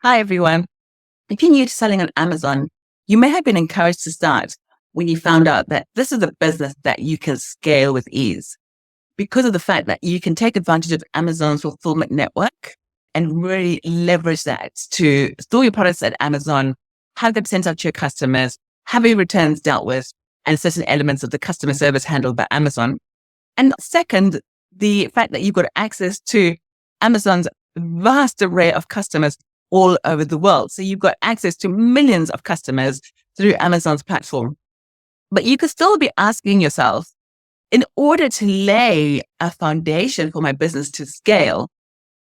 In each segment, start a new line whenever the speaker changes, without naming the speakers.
Hi, everyone. If you're new to selling on Amazon, you may have been encouraged to start when you found out that this is a business that you can scale with ease because of the fact that you can take advantage of Amazon's fulfillment network and really leverage that to store your products at Amazon, have them sent out to your customers, have your returns dealt with, and certain elements of the customer service handled by Amazon. And second, the fact that you've got access to Amazon's vast array of customers all over the world. So you've got access to millions of customers through Amazon's platform. But you could still be asking yourself, in order to lay a foundation for my business to scale,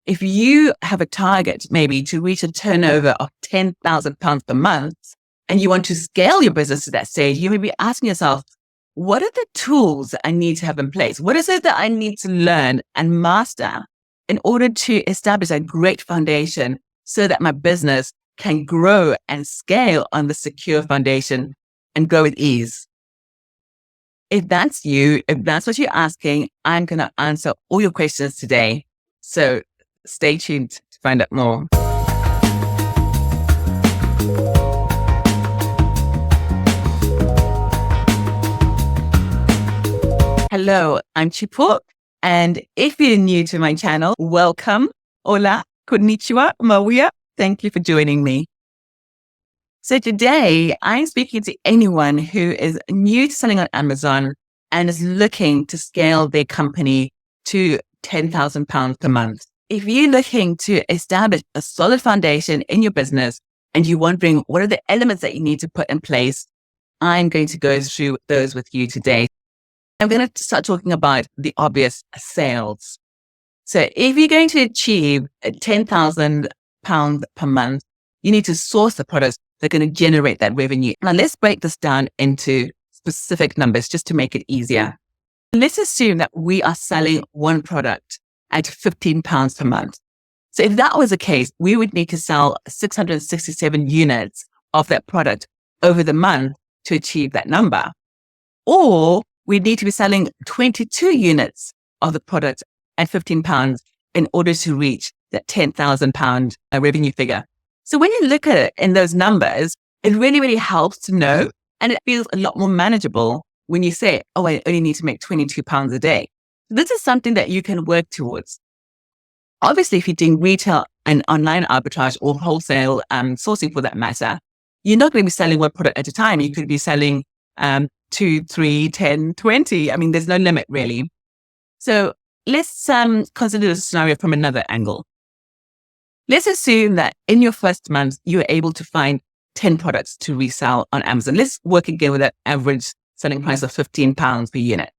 if you have a target maybe to reach a turnover of £10,000 per month and you want to scale your business to that stage, you may be asking yourself, what are the tools that I need to have in place? What is it that I need to learn and master in order to establish a great foundation so that my business can grow and scale on the secure foundation and grow with ease? If that's you, if that's what you're asking, I'm going to answer all your questions today. So stay tuned to find out more. Hello, I'm Chipo. And if you're new to my channel, welcome. Hola, konnichiwa, mawia. Thank you for joining me. So today I'm speaking to anyone who is new to selling on Amazon and is looking to scale their company to £10,000 per month. If you're looking to establish a solid foundation in your business and you're wondering what are the elements that you need to put in place, I'm going to go through those with you today. I'm going to start talking about the obvious: sales. So if you're going to achieve £10,000 per month, you need to source the products that are going to generate that revenue. Now let's break this down into specific numbers just to make it easier. Let's assume that we are selling one product at £15 per month. So if that was the case, we would need to sell 667 units of that product over the month to achieve that number. Or we need to be selling 22 units of the product at £15 in order to reach that £10,000 revenue figure. So when you look at it in those numbers, it really, really helps to know, and it feels a lot more manageable when you say, oh, I only need to make £22 a day. This is something that you can work towards. Obviously, if you're doing retail and online arbitrage or wholesale sourcing for that matter, you're not going to be selling one product at a time. You could be selling 2, 3, 10, 20. I mean, there's no limit really. So let's consider the scenario from another angle. Let's assume that in your first month, you're able to find 10 products to resell on Amazon. Let's work again with an average selling price of £15 per unit.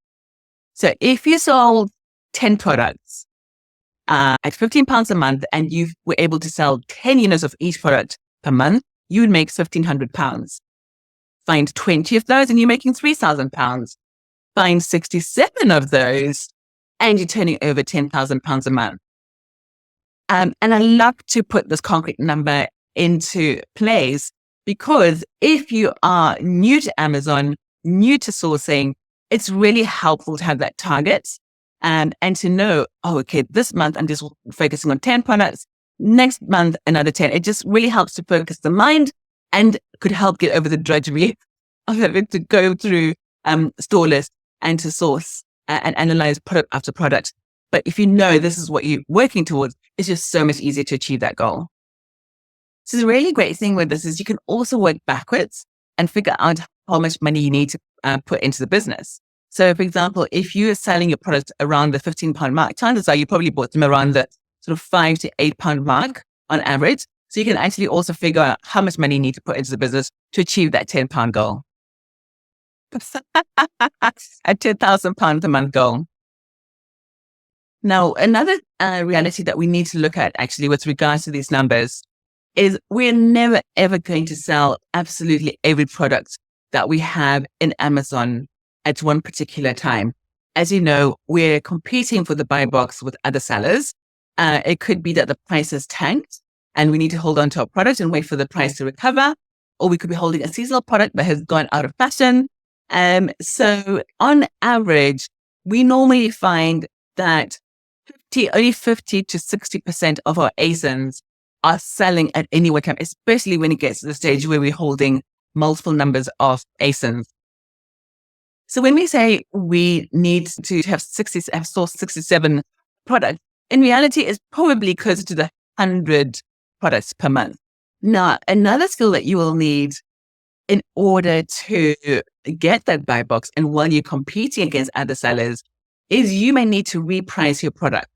So if you sold 10 products at £15 a month and you were able to sell 10 units of each product per month, you would make £1,500. Find 20 of those and you're making £3,000. Find 67 of those and you're turning over £10,000 a month. And I love to put this concrete number into place because if you are new to Amazon, new to sourcing, it's really helpful to have that target and to know, oh, okay, this month I'm just focusing on 10 products. Next month, another 10. It just really helps to focus the mind and could help get over the drudgery of having to go through store lists and to source and analyze product after product. But if you know this is what you're working towards, it's just so much easier to achieve that goal. So the really great thing with this is you can also work backwards and figure out how much money you need to put into the business. So for example, if you are selling your product around the £15 mark, chances are you probably bought them around the sort of £5 to £8 mark on average. So you can actually also figure out how much money you need to put into the business to achieve that £10 goal. A £10,000 a month goal. Now, another reality that we need to look at actually with regards to these numbers is we're never, ever going to sell absolutely every product that we have in Amazon at one particular time. As you know, we're competing for the buy box with other sellers. It could be that the price has tanked and we need to hold on to our product and wait for the price to recover. Or we could be holding a seasonal product that has gone out of fashion. So on average, we normally find that only 50 to 60% of our ASINs are selling at any one time, especially when it gets to the stage where we're holding multiple numbers of ASINs. So when we say we need to have sourced 67 products, in reality, it's probably closer to the 100 products per month. Now, another skill that you will need in order to get that buy box, and while you're competing against other sellers, is you may need to reprice your product.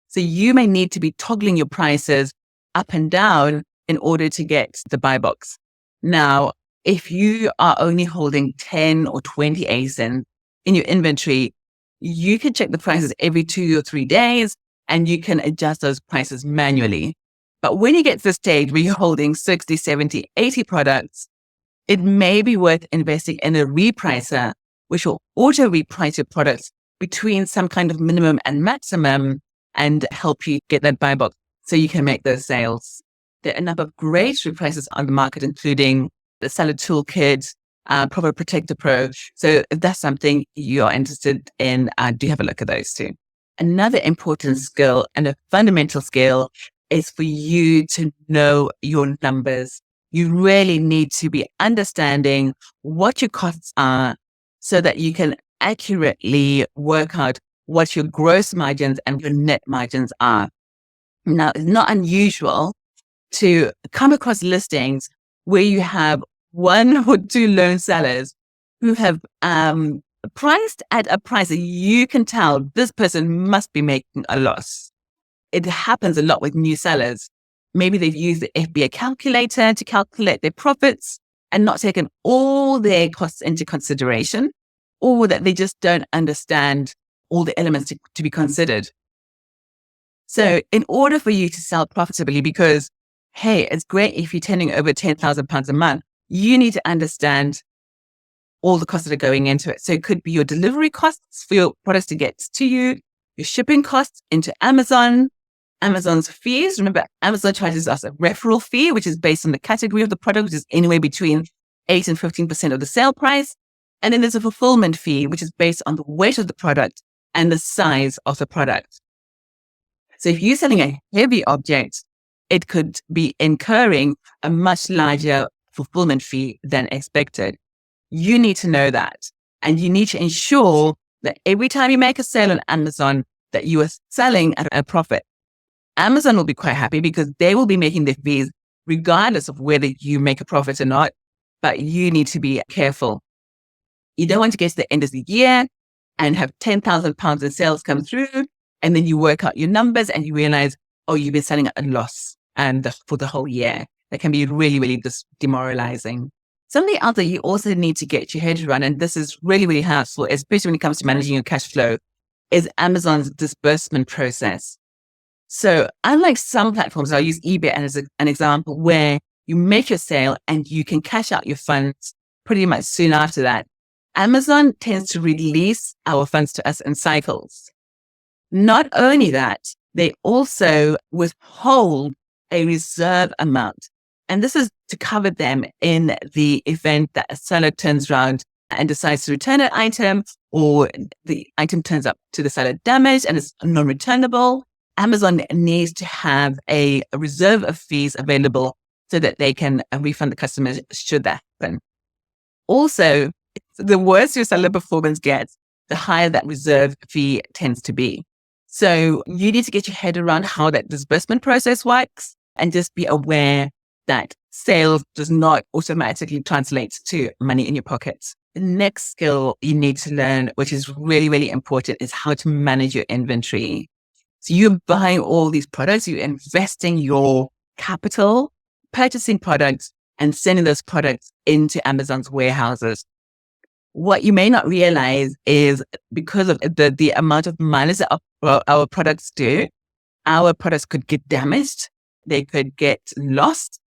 So you may need to be toggling your prices up and down in order to get the buy box. Now, if you are only holding 10 or 20 ASIN in your inventory, you can check the prices every 2 or 3 days and you can adjust those prices manually. But when you get to the stage where you're holding 60, 70, 80 products, it may be worth investing in a repricer, which will auto reprice your products between some kind of minimum and maximum and help you get that buy box so you can make those sales. There are a number of great repricers on the market, including the Seller Toolkit, Profit Protector Pro. So if that's something you are interested in, do have a look at those too. Another important skill and a fundamental skill is for you to know your numbers. You really need to be understanding what your costs are so that you can accurately work out what your gross margins and your net margins are. Now, it's not unusual to come across listings where you have 1 or 2 lone sellers who have priced at a price that you can tell this person must be making a loss. It happens a lot with new sellers. Maybe they've used the FBA calculator to calculate their profits and not taken all their costs into consideration, or that they just don't understand all the elements to be considered. So in order for you to sell profitably, because, hey, it's great if you're turning over £10,000 a month, you need to understand all the costs that are going into it. So it could be your delivery costs for your products to get to you, your shipping costs into Amazon, Amazon's fees. Remember, Amazon charges us a referral fee, which is based on the category of the product, which is anywhere between 8 and 15% of the sale price. And then there's a fulfillment fee, which is based on the weight of the product and the size of the product. So if you're selling a heavy object, it could be incurring a much larger fulfillment fee than expected. You need to know that. And you need to ensure that every time you make a sale on Amazon, that you are selling at a profit. Amazon will be quite happy because they will be making their fees regardless of whether you make a profit or not. But you need to be careful. You don't want to get to the end of the year and have £10,000 in sales come through, and then you work out your numbers and you realize, oh, you've been selling at a loss for the whole year. That can be really, really demoralizing. Something else that you also need to get your head around, and this is really, really helpful, especially when it comes to managing your cash flow, is Amazon's disbursement process. So unlike some platforms, I'll use eBay as an example, where you make your sale and you can cash out your funds pretty much soon after that. Amazon tends to release our funds to us in cycles. Not only that, they also withhold a reserve amount. And this is to cover them in the event that a seller turns around and decides to return an item, or the item turns up to the seller damaged and is non-returnable. Amazon needs to have a reserve of fees available so that they can refund the customers should that happen. Also, the worse your seller performance gets, the higher that reserve fee tends to be. So you need to get your head around how that disbursement process works and just be aware that sales does not automatically translate to money in your pockets. The next skill you need to learn, which is really, really important, is how to manage your inventory. So you're buying all these products, you're investing your capital, purchasing products, and sending those products into Amazon's warehouses. What you may not realize is because of the amount of mileage that our products do, our products could get damaged. They could get lost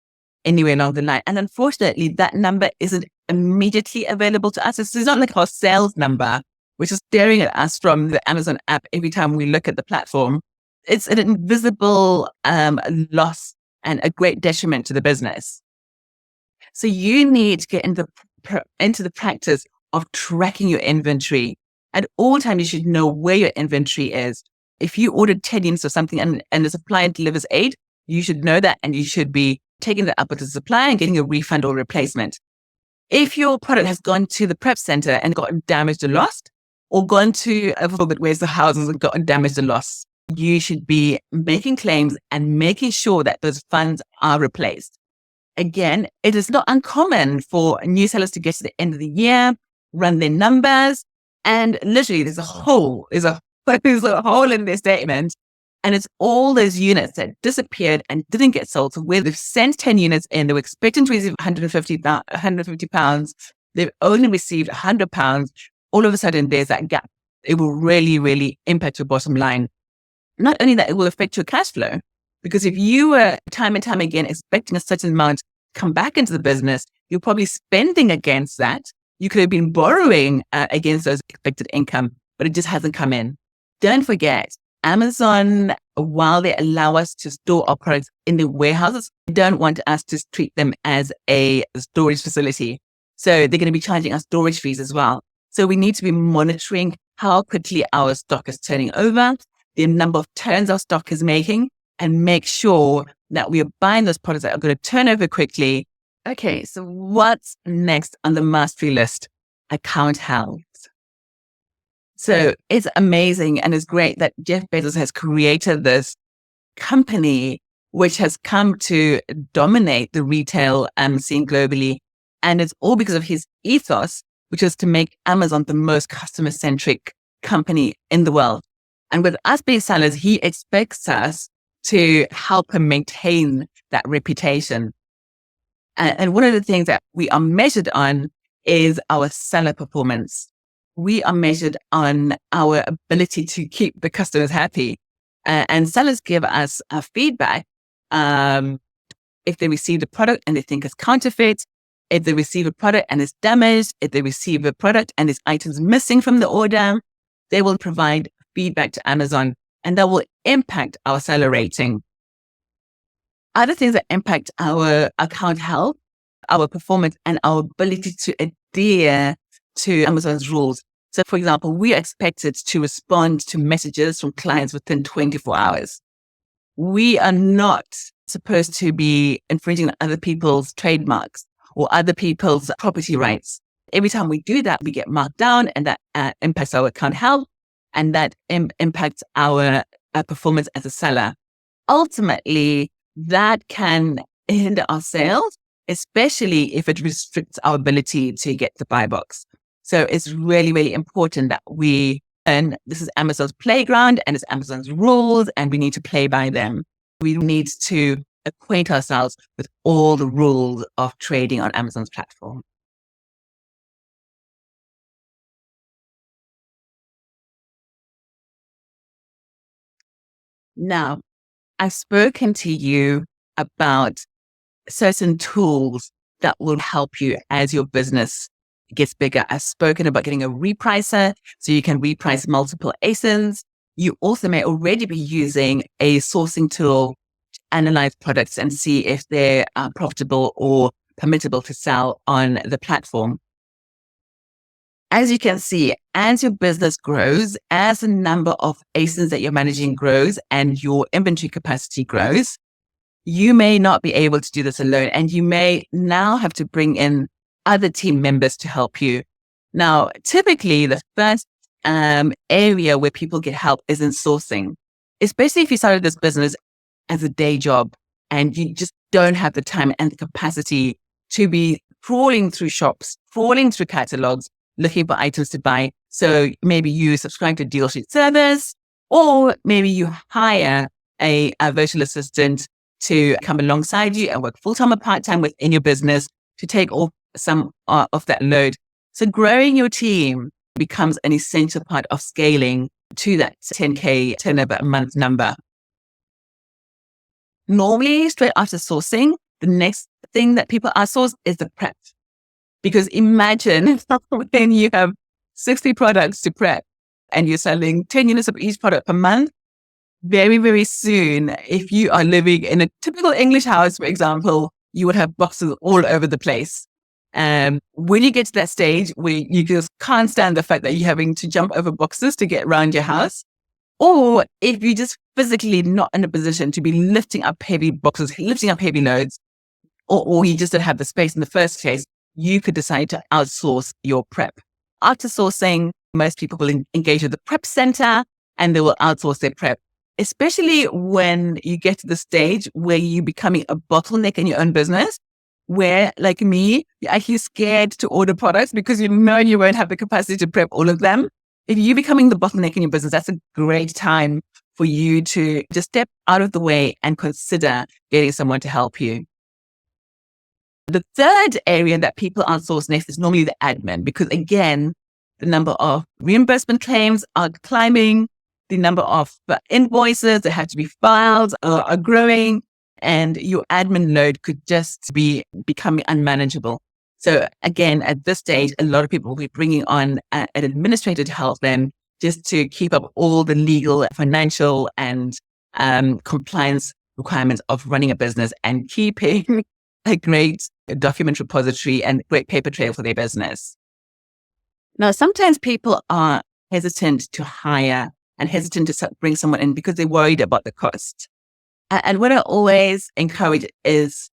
anywhere along the line. And unfortunately, that number isn't immediately available to us. It's not like our sales number, which is staring at us from the Amazon app every time we look at the platform. It's an invisible loss and a great detriment to the business. So you need to get into the practice of tracking your inventory. At all times, you should know where your inventory is. If you ordered 10 units of something and the supplier delivers 8, You should know that, and you should be taking that up with the supplier and getting a refund or replacement. If your product has gone to the prep center and gotten damaged or lost, or gone to a store that wears the houses and gotten damaged or lost, you should be making claims and making sure that those funds are replaced. Again, it is not uncommon for new sellers to get to the end of the year, run their numbers, and literally there's a hole in their statement. And it's all those units that disappeared and didn't get sold. So where they've sent 10 units in, they were expecting to receive £150. They've only received £100. All of a sudden, there's that gap. It will really, really impact your bottom line. Not only that, it will affect your cash flow. Because if you were time and time again expecting a certain amount to come back into the business, you're probably spending against that. You could have been borrowing against those expected income, but it just hasn't come in. Don't forget, Amazon, while they allow us to store our products in the warehouses, they don't want us to treat them as a storage facility. So they're going to be charging us storage fees as well. So we need to be monitoring how quickly our stock is turning over, the number of turns our stock is making, and make sure that we are buying those products that are going to turn over quickly. Okay, so what's next on the mastery list? Account health. So it's amazing and it's great that Jeff Bezos has created this company which has come to dominate the retail scene globally. And it's all because of his ethos, which is to make Amazon the most customer-centric company in the world. And with us being sellers, he expects us to help him maintain that reputation. And one of the things that we are measured on is our seller performance. We are measured on our ability to keep the customers happy. And sellers give us feedback if they receive a product and they think it's counterfeit, if they receive a product and it's damaged, if they receive a product and there's items missing from the order, they will provide feedback to Amazon, and that will impact our seller rating. Other things that impact our account health, our performance, and our ability to adhere to Amazon's rules. So, for example, we are expected to respond to messages from clients within 24 hours. We are not supposed to be infringing on other people's trademarks or other people's property rights. Every time we do that, we get marked down, and that impacts our account health, and that impacts our performance as a seller. Ultimately, that can hinder our sales, especially if it restricts our ability to get the buy box. So it's really, really important that and this is Amazon's playground and it's Amazon's rules, and we need to play by them. We need to acquaint ourselves with all the rules of trading on Amazon's platform. Now, I've spoken to you about certain tools that will help you as your business gets bigger. I've spoken about getting a repricer so you can reprice multiple ASINs. You also may already be using a sourcing tool to analyze products and see if they're profitable or permittable to sell on the platform. As you can see, as your business grows, as the number of ASINs that you're managing grows and your inventory capacity grows, you may not be able to do this alone, and you may now have to bring in other team members to help you. Now, typically, the first area where people get help is in sourcing, especially if you started this business as a day job and you just don't have the time and the capacity to be crawling through shops, crawling through catalogs, looking for items to buy. So maybe you subscribe to a deal sheet service, or maybe you hire a virtual assistant to come alongside you and work full-time or part-time within your business to take off some of that load. So growing your team becomes an essential part of scaling to that 10K turnover a month number. Normally, straight after sourcing, the next thing that people outsource is the prep. Because imagine when you have 60 products to prep and you're selling 10 units of each product per month, very, very soon, if you are living in a typical English house, for example, you would have boxes all over the place. When you get to that stage where you just can't stand the fact that you're having to jump over boxes to get around your house, or if you just physically not in a position to be lifting up heavy boxes, lifting up heavy loads, or you just don't have the space in the first place, you could decide to outsource your prep. After sourcing, most people will engage with the prep center and they will outsource their prep, especially when you get to the stage where you're becoming a bottleneck in your own business, where, like me, you're actually scared to order products because you know you won't have the capacity to prep all of them. If you're becoming the bottleneck in your business, that's a great time for you to just step out of the way and consider getting someone to help you. The third area that people outsource next is normally the admin, because again, the number of reimbursement claims are climbing, the number of invoices that have to be filed are growing, and your admin load could just be becoming unmanageable. So again, at this stage, a lot of people will be bringing on an administrator to help them just to keep up all the legal, financial, and compliance requirements of running a business and keeping a great document repository and great paper trail for their business. Now, sometimes people are hesitant to hire and hesitant to bring someone in because they're worried about the cost. And what I always encourage is,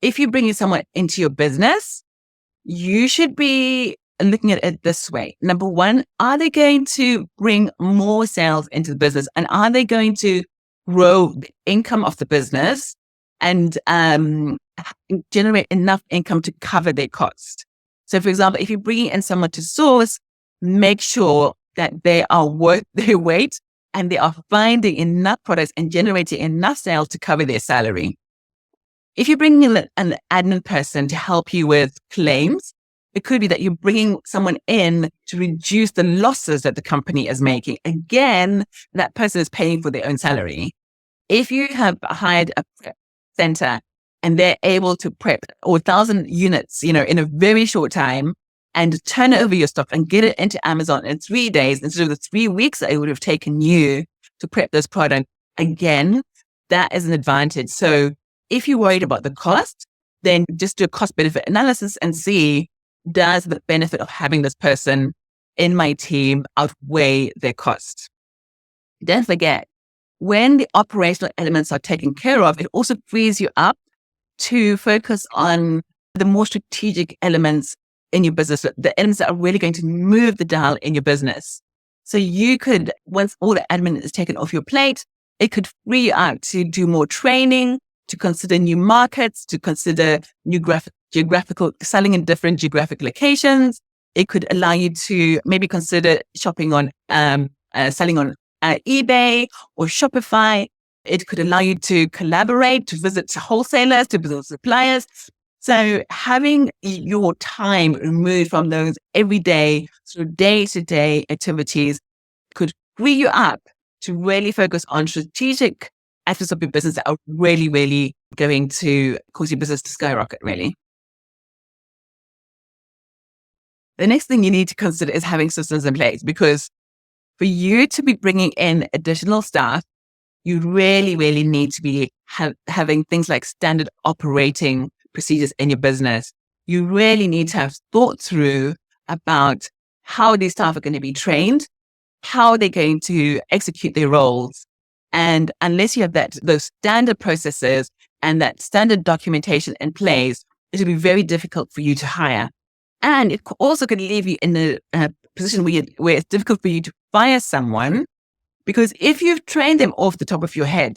if you're bringing someone into your business, you should be looking at it this way. Number one, are they going to bring more sales into the business? And are they going to grow the income of the business and generate enough income to cover their cost? So, for example, if you're bringing in someone to source, make sure that they are worth their weight and they are finding enough products and generating enough sales to cover their salary. If you're bringing in an admin person to help you with claims, it could be that you're bringing someone in to reduce the losses that the company is making. Again, that person is paying for their own salary. If you have hired a prep center and they're able to prep 1,000 units, in a very short time and turn over your stock and get it into Amazon in 3 days instead of the 3 weeks that it would have taken you to prep this product, again, that is an advantage. So if you're worried about the cost, then just do a cost benefit analysis and see, does the benefit of having this person in my team outweigh their cost? Don't forget, when the operational elements are taken care of, it also frees you up to focus on the more strategic elements in your business, the elements that are really going to move the dial in your business. So you could, once all the admin is taken off your plate, it could free you up to do more training, to consider new markets, to consider new geographical, selling in different geographic locations. It could allow you to maybe consider shopping on, selling on eBay or Shopify. It could allow you to collaborate, to visit wholesalers, to visit suppliers. So having your time removed from those everyday, sort of day-to-day activities could free you up to really focus on strategic aspects of your business that are really, really going to cause your business to skyrocket, really. The next thing you need to consider is having systems in place, because for you to be bringing in additional staff, you really, really need to be having things like standard operating procedures in your business. You really need to have thought through about how these staff are going to be trained, how they're going to execute their roles. And unless you have those standard processes and that standard documentation in place, it'll be very difficult for you to hire. And it also could leave you in a position where it's difficult for you to fire someone, because if you've trained them off the top of your head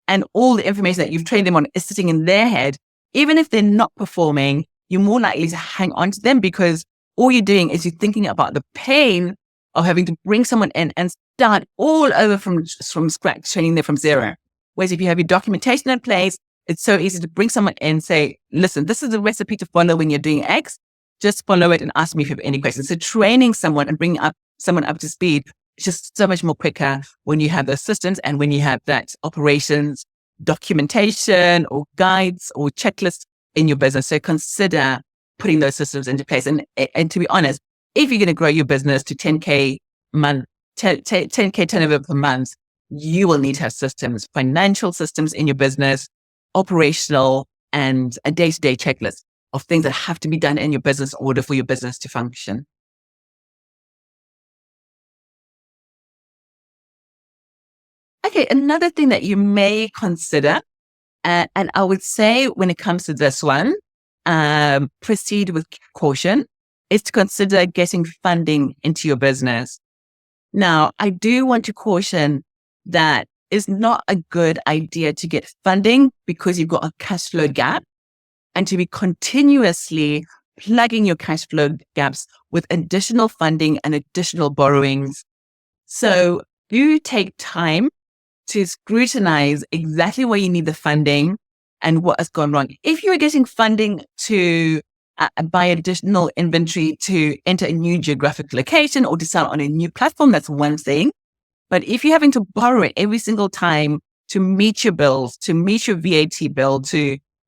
and all the information that you've trained them on is sitting in their head, even if they're not performing, you're more likely to hang on to them, because all you're doing is you're thinking about the pain of having to bring someone in and start all over from scratch, training them from zero. Whereas if you have your documentation in place, it's so easy to bring someone in, say, listen, this is the recipe to follow when you're doing X. Just follow it and ask me if you have any questions. So training someone and bringing someone up to speed is just so much more quicker when you have those systems and when you have that operations documentation or guides or checklists in your business. So consider putting those systems into place. And to be honest, if you're going to grow your business to 10K turnover per month, you will need to have systems, financial systems in your business, operational, and a day-to-day checklist of things that have to be done in your business in order for your business to function. Okay, another thing that you may consider, and I would say when it comes to this one, proceed with caution, is to consider getting funding into your business. Now, I do want to caution that it's not a good idea to get funding because you've got a cash flow gap, and to be continuously plugging your cash flow gaps with additional funding and additional borrowings. So do take time to scrutinize exactly where you need the funding and what has gone wrong. If you're getting funding to buy additional inventory to enter a new geographic location or to sell on a new platform, that's one thing. But if you're having to borrow it every single time to meet your bills, to meet your VAT bill,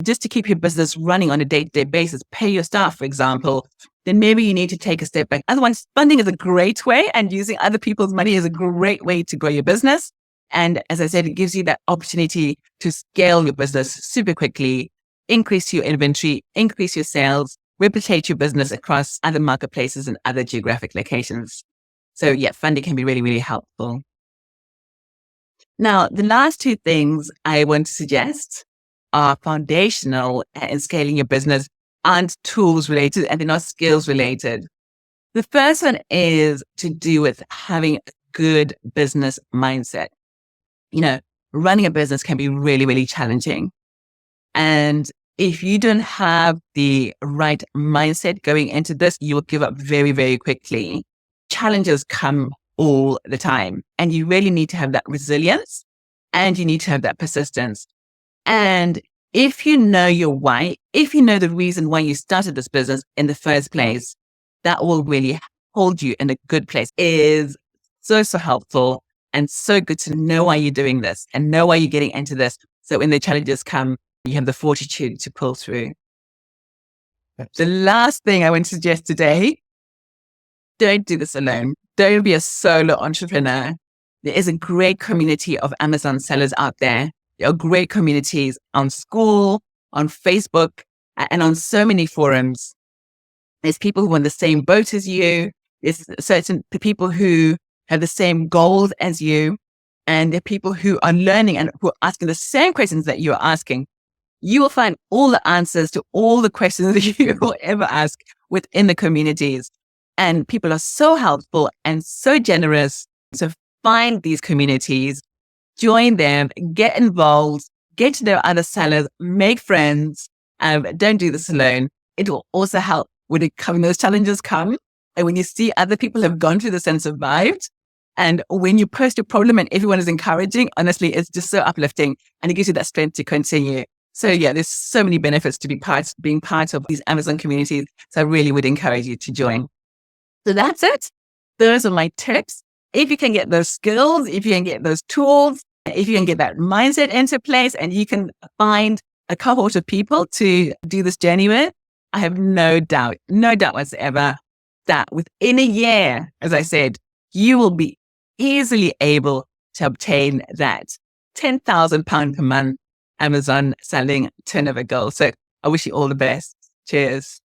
just to keep your business running on a day-to-day basis, pay your staff, for example, then maybe you need to take a step back. Otherwise, funding is a great way, and using other people's money is a great way to grow your business. And as I said, it gives you that opportunity to scale your business super quickly, increase your inventory, increase your sales, replicate your business across other marketplaces and other geographic locations. So yeah, funding can be really, really helpful. Now, the last two things I want to suggest are foundational in scaling your business, aren't tools related, and they're not skills related. The first one is to do with having a good business mindset. Running a business can be really, really challenging. And if you don't have the right mindset going into this, you will give up very, very quickly. Challenges come all the time, and you really need to have that resilience, and you need to have that persistence. And if you know your why, if you know the reason why you started this business in the first place, that will really hold you in a good place. It is so, so helpful and so good to know why you're doing this and know why you're getting into this. So when the challenges come, you have the fortitude to pull through. The last thing I want to suggest today, don't do this alone. Don't be a solo entrepreneur. There is a great community of Amazon sellers out there. There are great communities on School, on Facebook, and on so many forums. There's people who are in the same boat as you. There's certain people who have the same goals as you. And there are people who are learning and who are asking the same questions that you are asking. You will find all the answers to all the questions that you will ever ask within the communities. And people are so helpful and so generous. So find these communities, join them, get involved, get to know other sellers, make friends. Don't do this alone. It will also help when those challenges come. And when you see other people have gone through this and survived, and when you post a problem and everyone is encouraging, honestly, it's just so uplifting and it gives you that strength to continue. So yeah, there's so many benefits to being part of these Amazon communities. So I really would encourage you to join. So that's it. Those are my tips. If you can get those skills, if you can get those tools, if you can get that mindset into place and you can find a cohort of people to do this journey with, I have no doubt whatsoever that within a year, as I said, you will be easily able to obtain that £10,000 per month Amazon selling turnover goal. So I wish you all the best. Cheers.